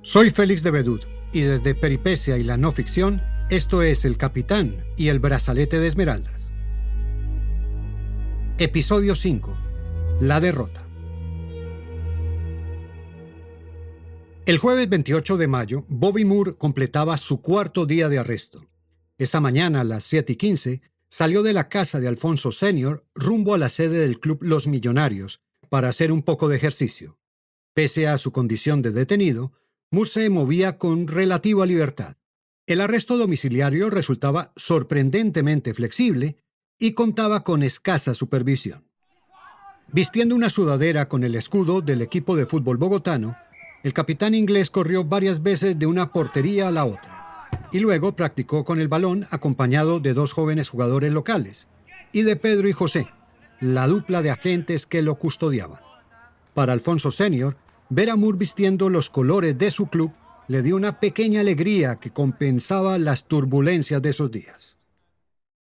Soy Félix de Bedut y desde Peripecia y la no ficción, esto es El Capitán y el Brazalete de Esmeraldas. Episodio 5. La derrota. El jueves 28 de mayo, Bobby Moore completaba su cuarto día de arresto. Esa mañana, a las 7:15, salió de la casa de Alfonso Senior rumbo a la sede del club Los Millonarios para hacer un poco de ejercicio. Pese a su condición de detenido, Moore se movía con relativa libertad. El arresto domiciliario resultaba sorprendentemente flexible y contaba con escasa supervisión. Vistiendo una sudadera con el escudo del equipo de fútbol bogotano, el capitán inglés corrió varias veces de una portería a la otra y luego practicó con el balón acompañado de dos jóvenes jugadores locales y de Pedro y José, la dupla de agentes que lo custodiaban. Para Alfonso Senior, ver a Moore vistiendo los colores de su club le dio una pequeña alegría que compensaba las turbulencias de esos días.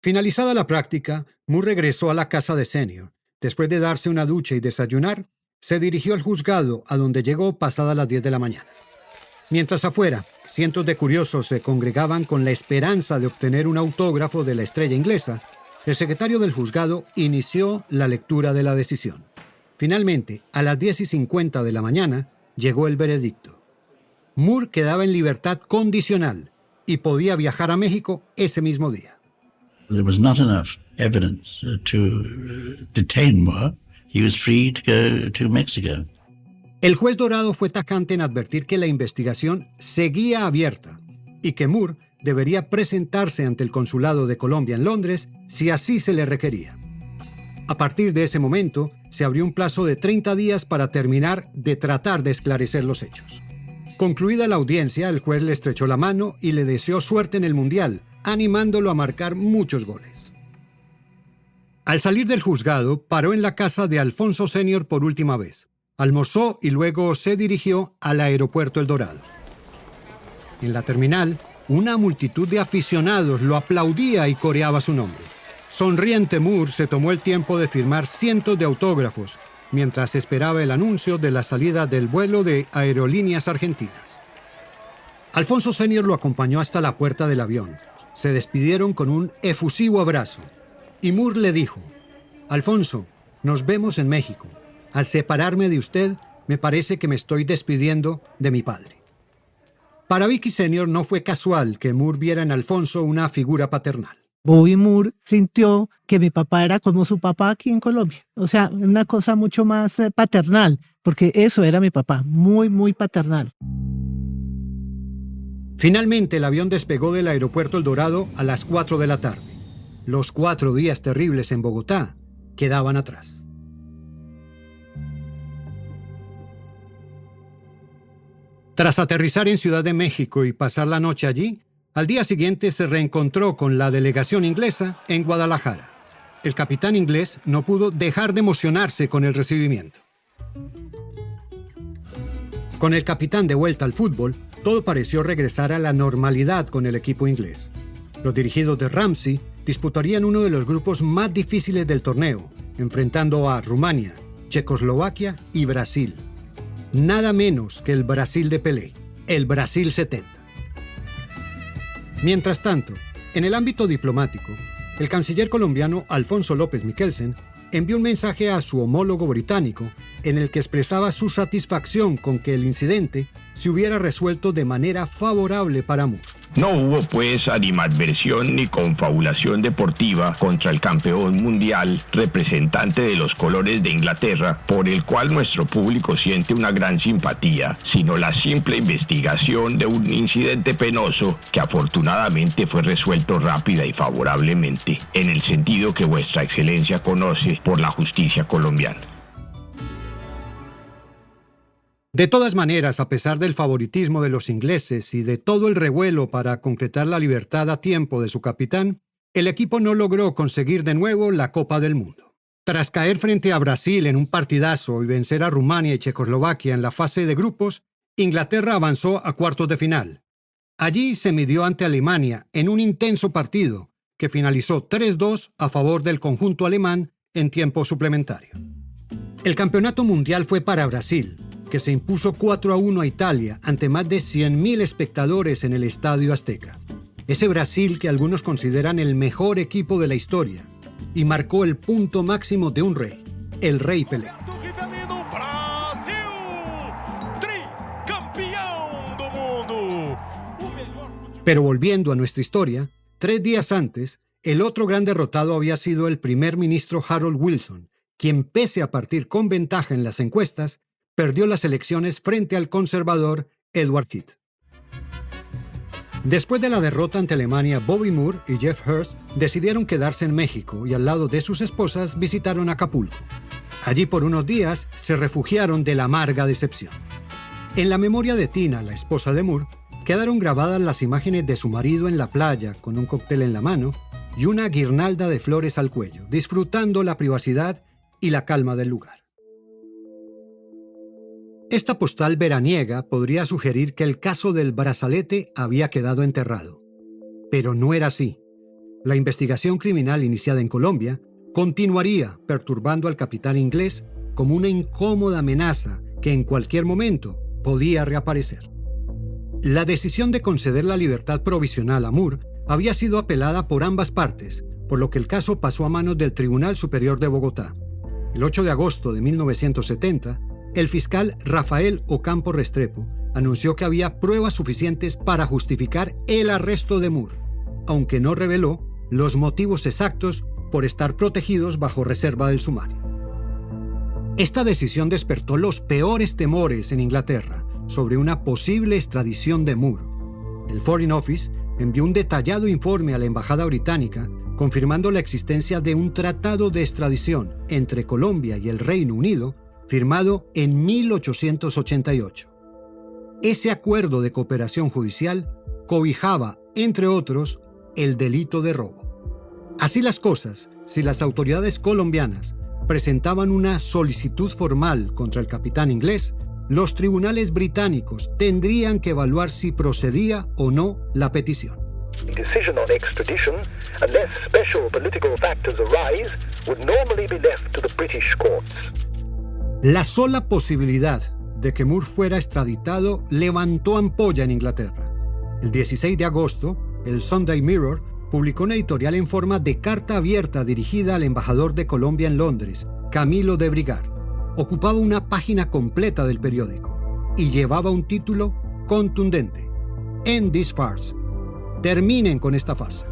Finalizada la práctica, Moore regresó a la casa de Senior. Después de darse una ducha y desayunar, se dirigió al juzgado, a donde llegó pasadas las 10 de la mañana. Mientras afuera, cientos de curiosos se congregaban con la esperanza de obtener un autógrafo de la estrella inglesa, el secretario del juzgado inició la lectura de la decisión. Finalmente, a las 10:50 de la mañana, llegó el veredicto. Moore quedaba en libertad condicional y podía viajar a México ese mismo día. There was not enough evidence to detain Moore. He was free to go to Mexico. El juez Dorado fue tajante en advertir que la investigación seguía abierta y que Moore debería presentarse ante el consulado de Colombia en Londres si así se le requería. A partir de ese momento, se abrió un plazo de 30 días para terminar de tratar de esclarecer los hechos. Concluida la audiencia, el juez le estrechó la mano y le deseó suerte en el Mundial, animándolo a marcar muchos goles. Al salir del juzgado, paró en la casa de Alfonso Senior por última vez. Almorzó y luego se dirigió al aeropuerto El Dorado. En la terminal, una multitud de aficionados lo aplaudía y coreaba su nombre. Sonriente, Moore se tomó el tiempo de firmar cientos de autógrafos mientras esperaba el anuncio de la salida del vuelo de Aerolíneas Argentinas. Alfonso Senior lo acompañó hasta la puerta del avión. Se despidieron con un efusivo abrazo y Moore le dijo: «Alfonso, nos vemos en México. Al separarme de usted, me parece que me estoy despidiendo de mi padre». Para Vicky Senior no fue casual que Moore viera en Alfonso una figura paternal. Bobby Moore sintió que mi papá era como su papá aquí en Colombia. O sea, una cosa mucho más paternal, porque eso era mi papá, muy, muy paternal. Finalmente, el avión despegó del aeropuerto El Dorado a las 4 de la tarde. Los 4 días terribles en Bogotá quedaban atrás. Tras aterrizar en Ciudad de México y pasar la noche allí, al día siguiente se reencontró con la delegación inglesa en Guadalajara. El capitán inglés no pudo dejar de emocionarse con el recibimiento. Con el capitán de vuelta al fútbol, todo pareció regresar a la normalidad con el equipo inglés. Los dirigidos de Ramsey disputarían uno de los grupos más difíciles del torneo, enfrentando a Rumania, Checoslovaquia y Brasil. Nada menos que el Brasil de Pelé, el Brasil 70. Mientras tanto, en el ámbito diplomático, el canciller colombiano Alfonso López Michelsen envió un mensaje a su homólogo británico en el que expresaba su satisfacción con que el incidente se hubiera resuelto de manera favorable para Moore. No hubo pues animadversión ni confabulación deportiva contra el campeón mundial, representante de los colores de Inglaterra, por el cual nuestro público siente una gran simpatía, sino la simple investigación de un incidente penoso que afortunadamente fue resuelto rápida y favorablemente, en el sentido que vuestra excelencia conoce por la justicia colombiana. De todas maneras, a pesar del favoritismo de los ingleses y de todo el revuelo para concretar la libertad a tiempo de su capitán, el equipo no logró conseguir de nuevo la Copa del Mundo. Tras caer frente a Brasil en un partidazo y vencer a Rumania y Checoslovaquia en la fase de grupos, Inglaterra avanzó a cuartos de final. Allí se midió ante Alemania en un intenso partido que finalizó 3-2 a favor del conjunto alemán en tiempo suplementario. El campeonato mundial fue para Brasil, que se impuso 4-1 a Italia ante más de 100.000 espectadores en el Estadio Azteca. Ese Brasil que algunos consideran el mejor equipo de la historia y marcó el punto máximo de un rey, el Rey Pelé. Pero volviendo a nuestra historia, 3 días antes, el otro gran derrotado había sido el primer ministro Harold Wilson, quien pese a partir con ventaja en las encuestas, perdió las elecciones frente al conservador Edward Heath. Después de la derrota ante Alemania, Bobby Moore y Jeff Hearst decidieron quedarse en México y al lado de sus esposas visitaron Acapulco. Allí por unos días se refugiaron de la amarga decepción. En la memoria de Tina, la esposa de Moore, quedaron grabadas las imágenes de su marido en la playa con un cóctel en la mano y una guirnalda de flores al cuello, disfrutando la privacidad y la calma del lugar. Esta postal veraniega podría sugerir que el caso del brazalete había quedado enterrado. Pero no era así. La investigación criminal iniciada en Colombia continuaría perturbando al capitán inglés como una incómoda amenaza que en cualquier momento podía reaparecer. La decisión de conceder la libertad provisional a Moore había sido apelada por ambas partes, por lo que el caso pasó a manos del Tribunal Superior de Bogotá. El 8 de agosto de 1970, el fiscal Rafael Ocampo Restrepo anunció que había pruebas suficientes para justificar el arresto de Moore, aunque no reveló los motivos exactos por estar protegidos bajo reserva del sumario. Esta decisión despertó los peores temores en Inglaterra sobre una posible extradición de Moore. El Foreign Office envió un detallado informe a la embajada británica confirmando la existencia de un tratado de extradición entre Colombia y el Reino Unido firmado en 1888. Ese acuerdo de cooperación judicial cobijaba, entre otros, el delito de robo. Así las cosas, si las autoridades colombianas presentaban una solicitud formal contra el capitán inglés, los tribunales británicos tendrían que evaluar si procedía o no la petición. Decision on extradition, unless special political factors arise, would normally be left to the British courts. La sola posibilidad de que Moore fuera extraditado levantó ampolla en Inglaterra. El 16 de agosto, el Sunday Mirror publicó una editorial en forma de carta abierta dirigida al embajador de Colombia en Londres, Camilo de Brigard. Ocupaba una página completa del periódico y llevaba un título contundente: End this farce. Terminen con esta farsa.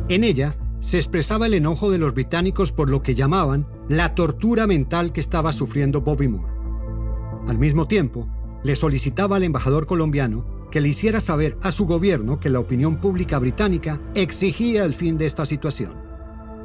En ella se expresaba el enojo de los británicos por lo que llamaban la tortura mental que estaba sufriendo Bobby Moore. Al mismo tiempo, le solicitaba al embajador colombiano que le hiciera saber a su gobierno que la opinión pública británica exigía el fin de esta situación.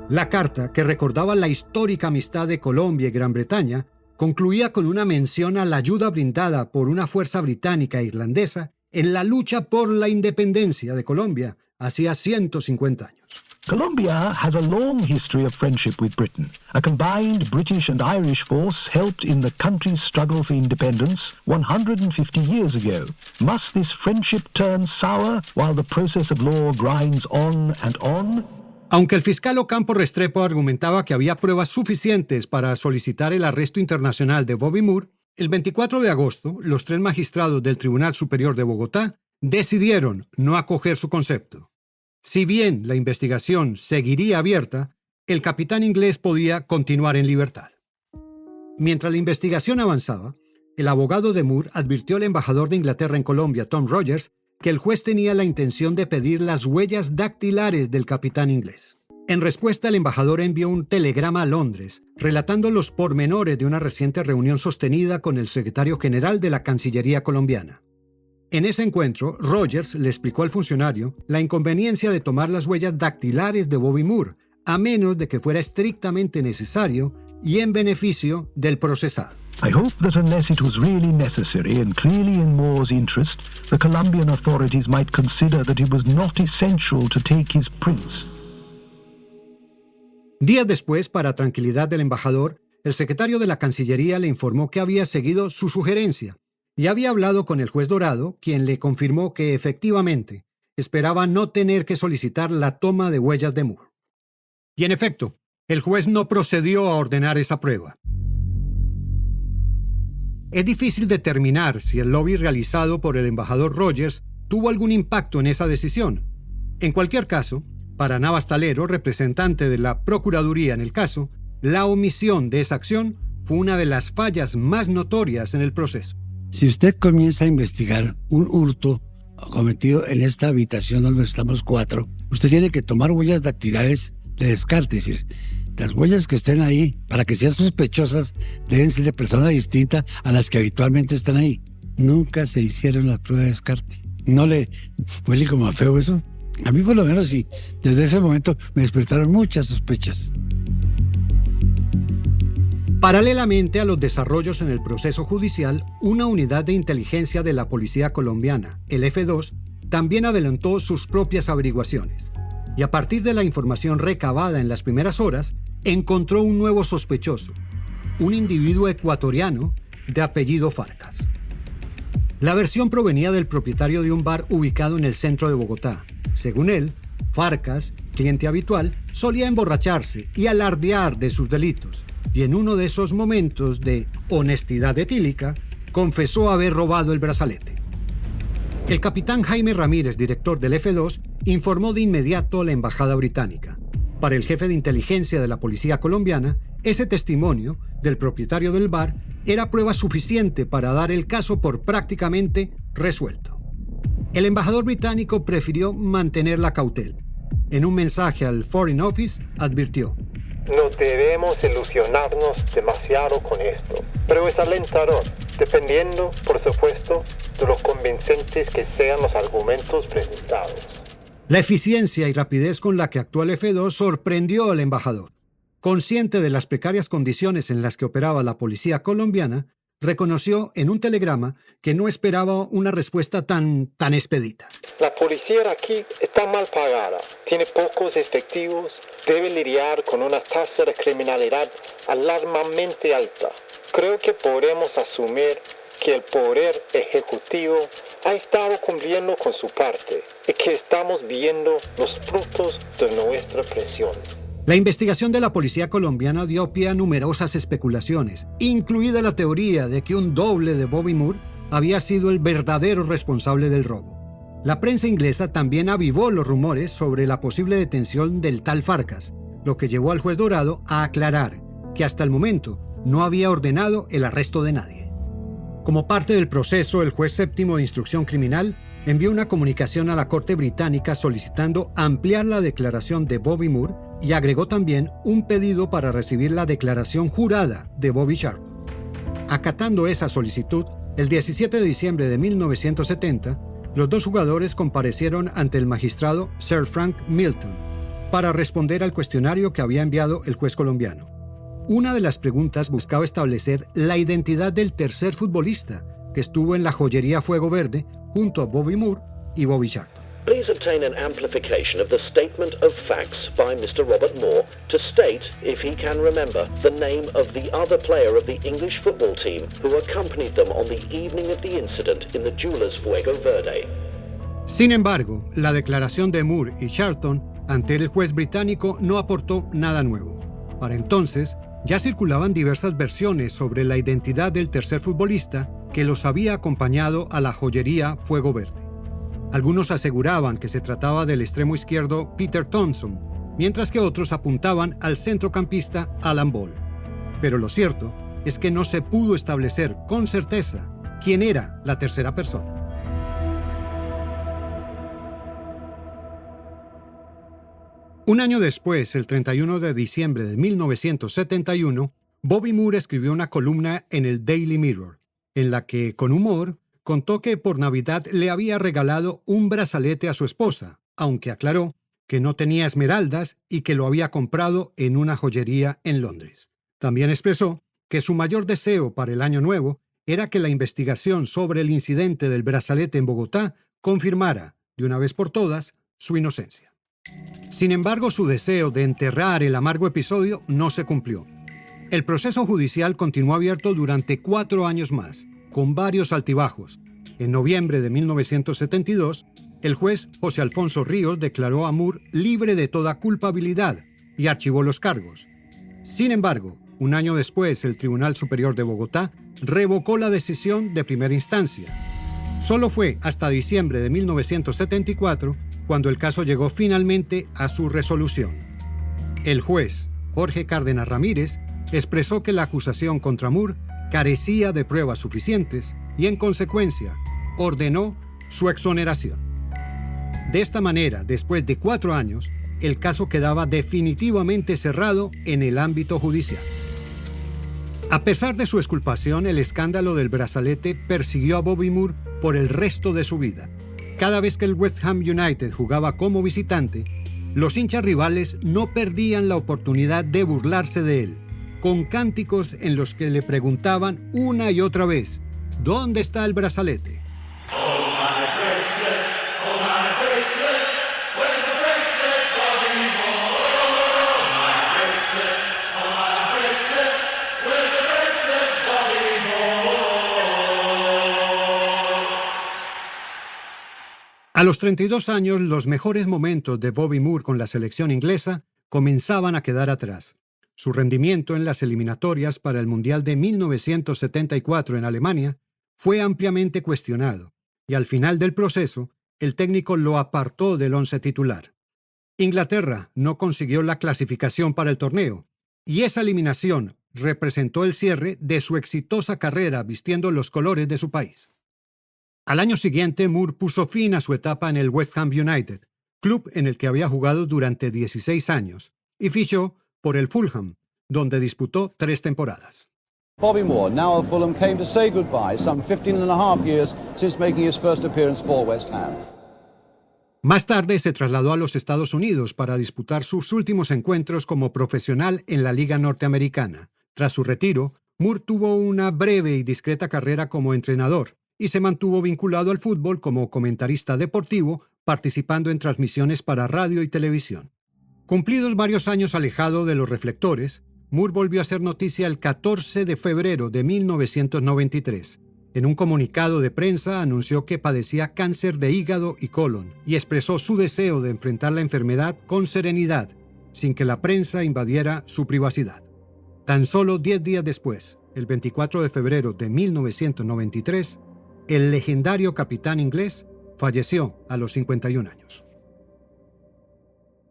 La carta, que recordaba la histórica amistad de Colombia y Gran Bretaña, concluía con una mención a la ayuda brindada por una fuerza británica e irlandesa en la lucha por la independencia de Colombia hacía 150 años. Colombia has a long history of friendship with Britain. A combined British and Irish force helped in the country's struggle for independence 150 years ago. Must this friendship turn sour while the process of law grinds on and on? Aunque el fiscal Ocampo Restrepo argumentaba que había pruebas suficientes para solicitar el arresto internacional de Bobby Moore, el 24 de agosto, los 3 magistrados del Tribunal Superior de Bogotá decidieron no acoger su concepto. Si bien la investigación seguiría abierta, el capitán inglés podía continuar en libertad. Mientras la investigación avanzaba, el abogado de Moore advirtió al embajador de Inglaterra en Colombia, Tom Rogers, que el juez tenía la intención de pedir las huellas dactilares del capitán inglés. En respuesta, el embajador envió un telegrama a Londres, relatando los pormenores de una reciente reunión sostenida con el secretario general de la Cancillería colombiana. En ese encuentro, Rogers le explicó al funcionario la inconveniencia de tomar las huellas dactilares de Bobby Moore, a menos de que fuera estrictamente necesario y en beneficio del procesado. I hope that unless it was really necessary and clearly in Moore's interest, the Colombian authorities might consider that it was not essential to take his prints. Días después, para tranquilidad del embajador, el secretario de la Cancillería le informó que había seguido su sugerencia y había hablado con el juez Dorado, quien le confirmó que efectivamente esperaba no tener que solicitar la toma de huellas de Moore. Y en efecto, el juez no procedió a ordenar esa prueba. Es difícil determinar si el lobby realizado por el embajador Rogers tuvo algún impacto en esa decisión. En cualquier caso, para Navas Talero, representante de la Procuraduría en el caso, la omisión de esa acción fue una de las fallas más notorias en el proceso. Si usted comienza a investigar un hurto cometido en esta habitación donde estamos 4, usted tiene que tomar huellas dactilares de descarte, es decir, las huellas que estén ahí, para que sean sospechosas, deben ser de personas distintas a las que habitualmente están ahí. Nunca se hicieron las pruebas de descarte. ¿No le huele como a feo eso? A mí por lo menos sí. Desde ese momento me despertaron muchas sospechas. Paralelamente a los desarrollos en el proceso judicial, una unidad de inteligencia de la policía colombiana, el F2, también adelantó sus propias averiguaciones. Y a partir de la información recabada en las primeras horas, encontró un nuevo sospechoso, un individuo ecuatoriano de apellido Farcas. La versión provenía del propietario de un bar ubicado en el centro de Bogotá. Según él, Farcas, cliente habitual, solía emborracharse y alardear de sus delitos, y en uno de esos momentos de honestidad etílica, confesó haber robado el brazalete. El capitán Jaime Ramírez, director del F2, informó de inmediato a la embajada británica. Para el jefe de inteligencia de la policía colombiana, ese testimonio del propietario del bar era prueba suficiente para dar el caso por prácticamente resuelto. El embajador británico prefirió mantener la cautela. En un mensaje al Foreign Office advirtió: no debemos ilusionarnos demasiado con esto, pero es alentador, dependiendo, por supuesto, de lo convincentes que sean los argumentos presentados. La eficiencia y rapidez con la que actuó el F2 sorprendió al embajador. Consciente de las precarias condiciones en las que operaba la policía colombiana, reconoció en un telegrama que no esperaba una respuesta tan expedita. La policía aquí está mal pagada, tiene pocos efectivos, debe lidiar con una tasa de criminalidad alarmantemente alta. Creo que podemos asumir que el Poder Ejecutivo ha estado cumpliendo con su parte y que estamos viendo los frutos de nuestra presión. La investigación de la policía colombiana dio pie a numerosas especulaciones, incluida la teoría de que un doble de Bobby Moore había sido el verdadero responsable del robo. La prensa inglesa también avivó los rumores sobre la posible detención del tal Farcas, lo que llevó al juez Dorado a aclarar que hasta el momento no había ordenado el arresto de nadie. Como parte del proceso, el juez séptimo de instrucción criminal envió una comunicación a la Corte británica solicitando ampliar la declaración de Bobby Moore y agregó también un pedido para recibir la declaración jurada de Bobby Charlton. Acatando esa solicitud, el 17 de diciembre de 1970, los dos jugadores comparecieron ante el magistrado Sir Frank Milton para responder al cuestionario que había enviado el juez colombiano. Una de las preguntas buscaba establecer la identidad del tercer futbolista que estuvo en la joyería Fuego Verde junto a Bobby Moore y Bobby Charlton. Please obtain an amplification of the statement of facts by Mr. Robert Moore to state, if he can remember, the name of the other player of the English football team who accompanied them on the evening of the incident in the Jewelers Fuego Verde. Sin embargo, la declaración de Moore y Charlton ante el juez británico no aportó nada nuevo. Para entonces, ya circulaban diversas versiones sobre la identidad del tercer futbolista que los había acompañado a la joyería Fuego Verde. Algunos aseguraban que se trataba del extremo izquierdo Peter Thompson, mientras que otros apuntaban al centrocampista Alan Ball. Pero lo cierto es que no se pudo establecer con certeza quién era la tercera persona. Un año después, el 31 de diciembre de 1971, Bobby Moore escribió una columna en el Daily Mirror, en la que, con humor, contó que por Navidad le había regalado un brazalete a su esposa, aunque aclaró que no tenía esmeraldas y que lo había comprado en una joyería en Londres. También expresó que su mayor deseo para el año nuevo era que la investigación sobre el incidente del brazalete en Bogotá confirmara, de una vez por todas, su inocencia. Sin embargo, su deseo de enterrar el amargo episodio no se cumplió. El proceso judicial continuó abierto durante 4 años más, con varios altibajos. En noviembre de 1972, el juez José Alfonso Ríos declaró a Moore libre de toda culpabilidad y archivó los cargos. Sin embargo, un año después, el Tribunal Superior de Bogotá revocó la decisión de primera instancia. Solo fue hasta diciembre de 1974 cuando el caso llegó finalmente a su resolución. El juez, Jorge Cárdenas Ramírez, expresó que la acusación contra Moore carecía de pruebas suficientes y, en consecuencia, ordenó su exoneración. De esta manera, después de 4 años, el caso quedaba definitivamente cerrado en el ámbito judicial. A pesar de su exculpación, el escándalo del brazalete persiguió a Bobby Moore por el resto de su vida. Cada vez que el West Ham United jugaba como visitante, los hinchas rivales no perdían la oportunidad de burlarse de él, con cánticos en los que le preguntaban una y otra vez: ¿dónde está el brazalete? A los 32 años, los mejores momentos de Bobby Moore con la selección inglesa comenzaban a quedar atrás. Su rendimiento en las eliminatorias para el Mundial de 1974 en Alemania fue ampliamente cuestionado, y al final del proceso, el técnico lo apartó del once titular. Inglaterra no consiguió la clasificación para el torneo, y esa eliminación representó el cierre de su exitosa carrera vistiendo los colores de su país. Al año siguiente, Moore puso fin a su etapa en el West Ham United, club en el que había jugado durante 16 años, y fichó por el Fulham, donde disputó 3 temporadas. Bobby Moore, now of Fulham, came to say goodbye some 15 and a half years since making his first appearance for West Ham. Más tarde se trasladó a los Estados Unidos para disputar sus últimos encuentros como profesional en la Liga Norteamericana. Tras su retiro, Moore tuvo una breve y discreta carrera como entrenador y se mantuvo vinculado al fútbol como comentarista deportivo, participando en transmisiones para radio y televisión. Cumplidos varios años alejado de los reflectores, Moore volvió a hacer noticia el 14 de febrero de 1993. En un comunicado de prensa anunció que padecía cáncer de hígado y colon y expresó su deseo de enfrentar la enfermedad con serenidad, sin que la prensa invadiera su privacidad. Tan solo 10 días después, el 24 de febrero de 1993, el legendario capitán inglés falleció a los 51 años.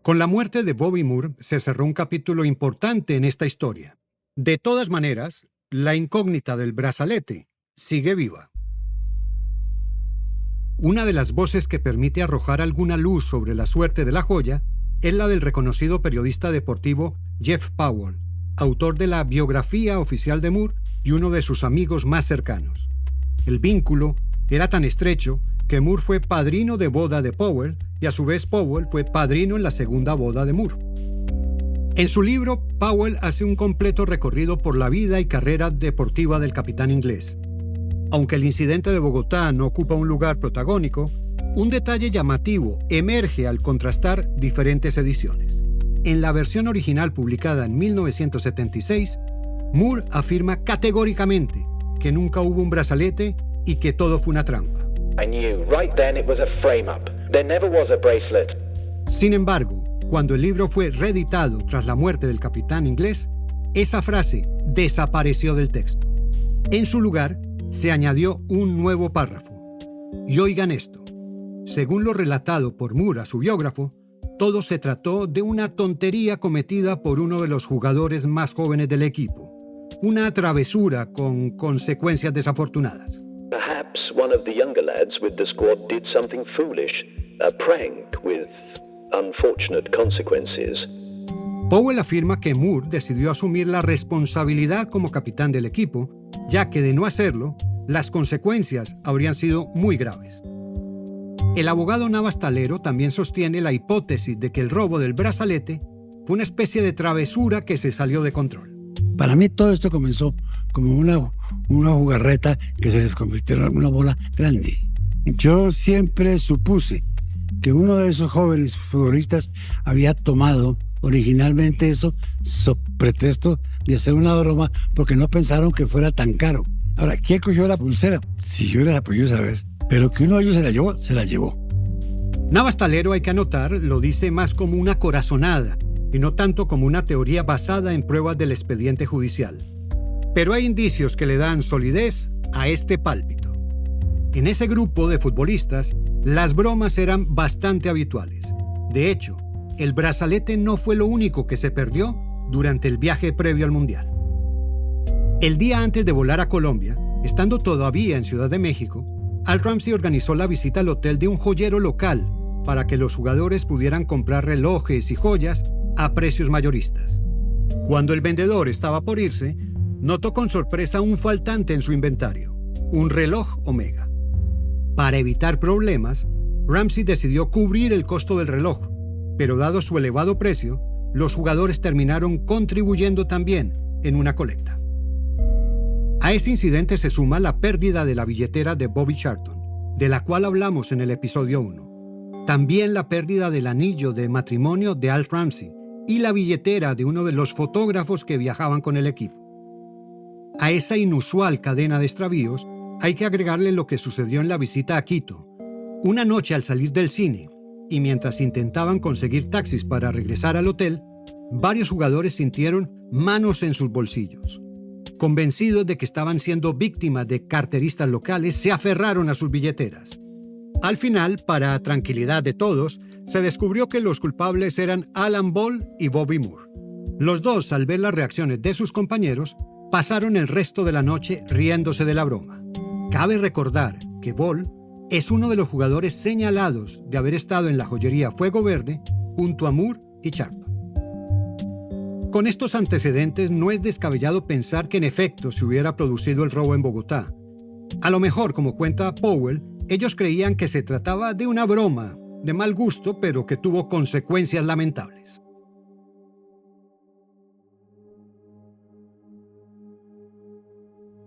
Con la muerte de Bobby Moore se cerró un capítulo importante en esta historia. De todas maneras, la incógnita del brazalete sigue viva. Una de las voces que permite arrojar alguna luz sobre la suerte de la joya es la del reconocido periodista deportivo Jeff Powell, autor de la biografía oficial de Moore y uno de sus amigos más cercanos. El vínculo era tan estrecho que Moore fue padrino de boda de Powell y a su vez Powell fue padrino en la segunda boda de Moore. En su libro, Powell hace un completo recorrido por la vida y carrera deportiva del capitán inglés. Aunque el incidente de Bogotá no ocupa un lugar protagónico, un detalle llamativo emerge al contrastar diferentes ediciones. En la versión original publicada en 1976, Moore afirma categóricamente que nunca hubo un brazalete y que todo fue una trampa. I knew right then it was a frame-up. There never was a bracelet. Sin embargo, cuando el libro fue reeditado tras la muerte del capitán inglés, esa frase desapareció del texto. En su lugar, se añadió un nuevo párrafo. Y oigan esto. Según lo relatado por Moore a su biógrafo, todo se trató de una tontería cometida por uno de los jugadores más jóvenes del equipo. Una travesura con consecuencias desafortunadas. Perhaps one of the younger lads with the squad did something foolish, a prank with unfortunate consequences. Powell afirma que Moore decidió asumir la responsabilidad como capitán del equipo, ya que de no hacerlo, las consecuencias habrían sido muy graves. El abogado Navas Talero también sostiene la hipótesis de que el robo del brazalete fue una especie de travesura que se salió de control. Para mí todo esto comenzó como una jugarreta que se les convirtió en una bola grande. Yo siempre supuse que uno de esos jóvenes futbolistas había tomado originalmente eso sobre pretexto de hacer una broma porque no pensaron que fuera tan caro. Ahora, ¿quién cogió la pulsera? Si yo hubiera podido saber. Pero que uno de ellos se la llevó. Navas Talero, hay que anotar, lo dice más como una corazonada y no tanto como una teoría basada en pruebas del expediente judicial. Pero hay indicios que le dan solidez a este pálpito. En ese grupo de futbolistas, las bromas eran bastante habituales. De hecho, el brazalete no fue lo único que se perdió durante el viaje previo al Mundial. El día antes de volar a Colombia, estando todavía en Ciudad de México, Al Ramsey organizó la visita al hotel de un joyero local para que los jugadores pudieran comprar relojes y joyas a precios mayoristas. Cuando el vendedor estaba por irse, notó con sorpresa un faltante en su inventario, un reloj Omega. Para evitar problemas, Ramsey decidió cubrir el costo del reloj, pero dado su elevado precio, los jugadores terminaron contribuyendo también en una colecta. A ese incidente se suma la pérdida de la billetera de Bobby Charlton, de la cual hablamos en el episodio 1. También la pérdida del anillo de matrimonio de Al Ramsey y la billetera de uno de los fotógrafos que viajaban con el equipo. A esa inusual cadena de extravíos hay que agregarle lo que sucedió en la visita a Quito. Una noche al salir del cine, y mientras intentaban conseguir taxis para regresar al hotel, varios jugadores sintieron manos en sus bolsillos. Convencidos de que estaban siendo víctimas de carteristas locales, se aferraron a sus billeteras. Al final, para tranquilidad de todos, se descubrió que los culpables eran Alan Ball y Bobby Moore. Los dos, al ver las reacciones de sus compañeros, pasaron el resto de la noche riéndose de la broma. Cabe recordar que Ball es uno de los jugadores señalados de haber estado en la joyería Fuego Verde junto a Moore y Charlton. Con estos antecedentes no es descabellado pensar que en efecto se hubiera producido el robo en Bogotá. A lo mejor, como cuenta Powell, ellos creían que se trataba de una broma de mal gusto, pero que tuvo consecuencias lamentables.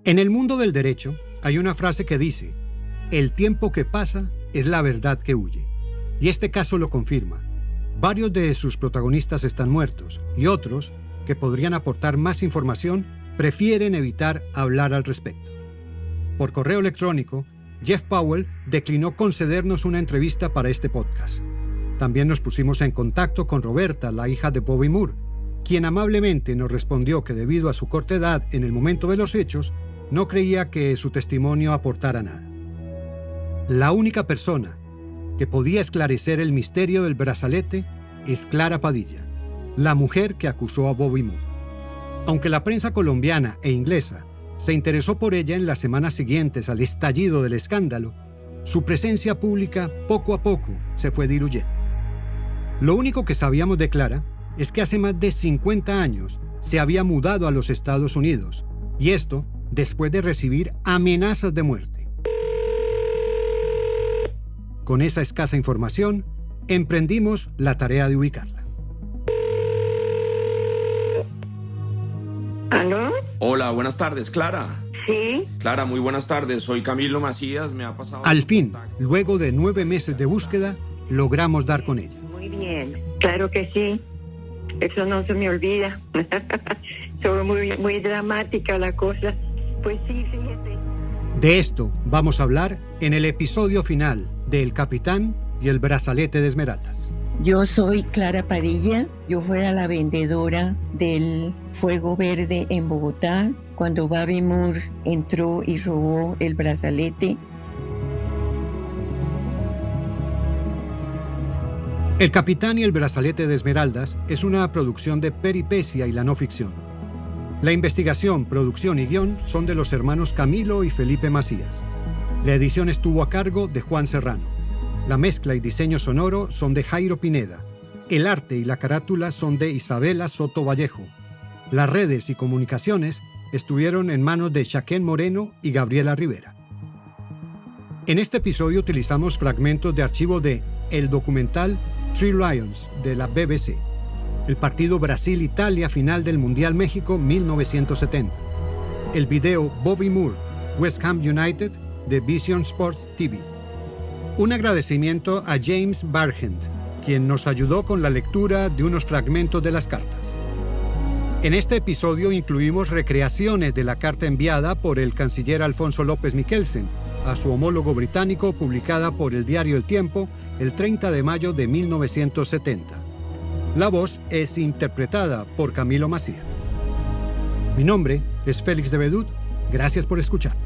En el mundo del derecho hay una frase que dice: el tiempo que pasa es la verdad que huye. Y este caso lo confirma. Varios de sus protagonistas están muertos y otros, que podrían aportar más información, prefieren evitar hablar al respecto. Por correo electrónico, Jeff Powell declinó concedernos una entrevista para este podcast. También nos pusimos en contacto con Roberta, la hija de Bobby Moore, quien amablemente nos respondió que debido a su corta edad en el momento de los hechos, no creía que su testimonio aportara nada. La única persona que podía esclarecer el misterio del brazalete es Clara Padilla, la mujer que acusó a Bobby Moore. Aunque la prensa colombiana e inglesa se interesó por ella en las semanas siguientes al estallido del escándalo, su presencia pública poco a poco se fue diluyendo. Lo único que sabíamos de Clara es que hace más de 50 años se había mudado a los Estados Unidos, y esto después de recibir amenazas de muerte. Con esa escasa información, emprendimos la tarea de ubicarla. ¿Aló? Hola, buenas tardes, Clara. Sí. Clara, muy buenas tardes. Soy Camilo Macías, me ha pasado... Al fin, luego de 9 meses de búsqueda, logramos dar con ella. Muy bien, claro que sí. Eso no se me olvida. Fue muy dramática la cosa. Pues sí, fíjate. De esto vamos a hablar en el episodio final de El Capitán y el Brazalete de Esmeraldas. Yo soy Clara Padilla, yo fuera la vendedora del Fuego Verde en Bogotá cuando Bobby Moore entró y robó el brazalete. El Capitán y el Brazalete de Esmeraldas es una producción de Peripecia y la no ficción. La investigación, producción y guión son de los hermanos Camilo y Felipe Macías. La edición estuvo a cargo de Juan Serrano. La mezcla y diseño sonoro son de Jairo Pineda. El arte y la carátula son de Isabela Soto Vallejo. Las redes y comunicaciones estuvieron en manos de Shaquén Moreno y Gabriela Rivera. En este episodio utilizamos fragmentos de archivo de el documental Three Lions de la BBC, el partido Brasil-Italia final del Mundial México 1970, el video Bobby Moore, West Ham United de Vision Sports TV. Un agradecimiento a James Bargent, quien nos ayudó con la lectura de unos fragmentos de las cartas. En este episodio incluimos recreaciones de la carta enviada por el canciller Alfonso López Michelsen a su homólogo británico, publicada por el diario El Tiempo el 30 de mayo de 1970. La voz es interpretada por Camilo Macías. Mi nombre es Félix de Bedut. Gracias por escuchar.